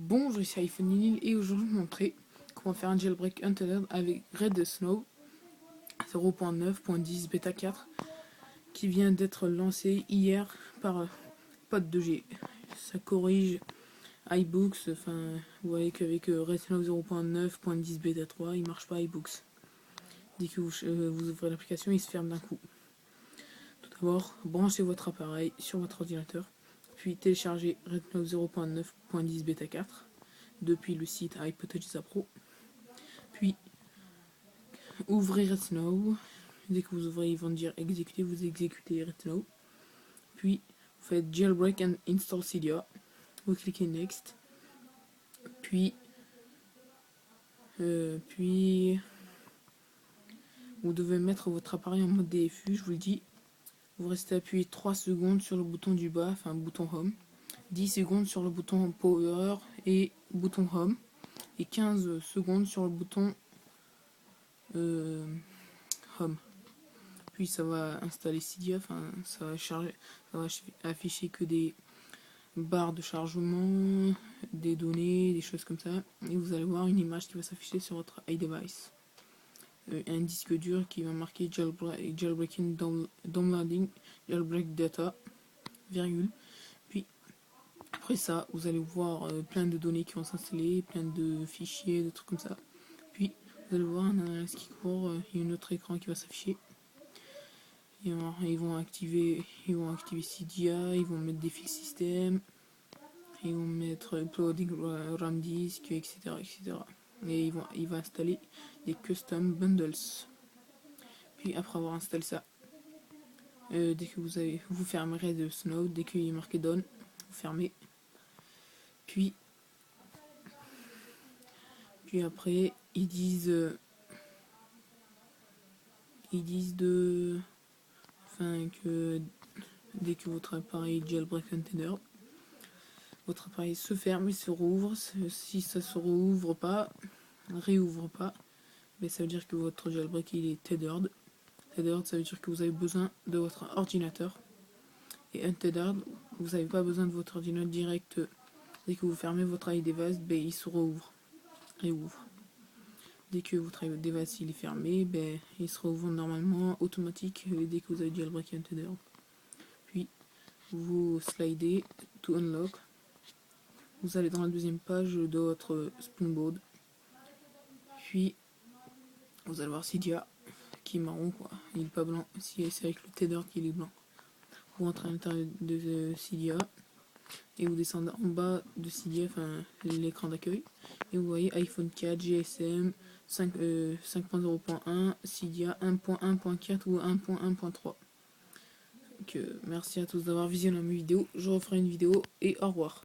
Bonjour, ici iPhone Lil et aujourd'hui je vais vous montrer comment faire un jailbreak Untethered avec Red Snow 0.9.10 bêta 4 qui vient d'être lancé hier par Pod2G. Ça corrige iBooks, enfin vous voyez qu'avec Red Snow 0.9.10 bêta 3 il marche pas iBooks. Dès que vous ouvrez l'application, il se ferme d'un coup. Tout d'abord, branchez votre appareil sur votre ordinateur, puis téléchargez Red Snow 0.9.10 bêta 4 depuis le site iPodTouch Pro. Puis ouvrez Red Snow. Dès que vous ouvrez, ils vont dire exécuter, vous exécutez Red Snow. Puis vous faites jailbreak and install Cydia. Vous cliquez next. Puis vous devez mettre votre appareil en mode DFU, je vous le dis. Vous restez appuyé 3 secondes sur le bouton du bas, enfin bouton home, 10 secondes sur le bouton power et bouton home, et 15 secondes sur le bouton home. Puis ça va installer Cydia, enfin ça va charger, ça va afficher que des barres de chargement, des données, des choses comme ça, et vous allez voir une image qui va s'afficher sur votre iDevice. Un disque dur qui va marquer jailbreaking downloading jailbreak data, virgule. Puis après ça, vous allez voir plein de données qui vont s'installer, plein de fichiers, de trucs comme ça. Puis vous allez voir un analyse qui court, il y a un autre écran qui va s'afficher. Ils vont activer Cydia, ils vont mettre des file system, ils vont mettre uploading RAM disk, etc., etc. Et il va installer des custom bundles. Puis après avoir installé ça, dès que vous fermerez de Snow, dès qu'il est marqué done, vous fermez. Puis après ils disent que dès que votre appareil jailbreak Untethered, votre appareil se ferme et se rouvre. Si ça se rouvre pas, réouvre pas, mais ça veut dire que votre jailbreak il est tethered. Tethered, ça veut dire que vous avez besoin de votre ordinateur. Et Untethered, vous n'avez pas besoin de votre ordinateur direct. Dès que vous fermez votre iDevice, il se réouvre. Dès que votre device il est fermé, il se rouvre normalement, automatique, dès que vous avez jailbreak Untethered. Puis vous slidez to unlock. Vous allez dans la deuxième page de votre Springboard. Puis vous allez voir Cydia qui est marron, quoi. Il est pas blanc. Si c'est avec le Tethered qu'il est blanc. Vous rentrez à l'intérieur de Cydia et vous descendez en bas de Cydia, enfin l'écran d'accueil, et vous voyez iPhone 4, GSM 5.0.1, Cydia 1.1.4 ou 1.1.3. Donc merci à tous d'avoir visionné mes vidéos. Je referai une vidéo et au revoir.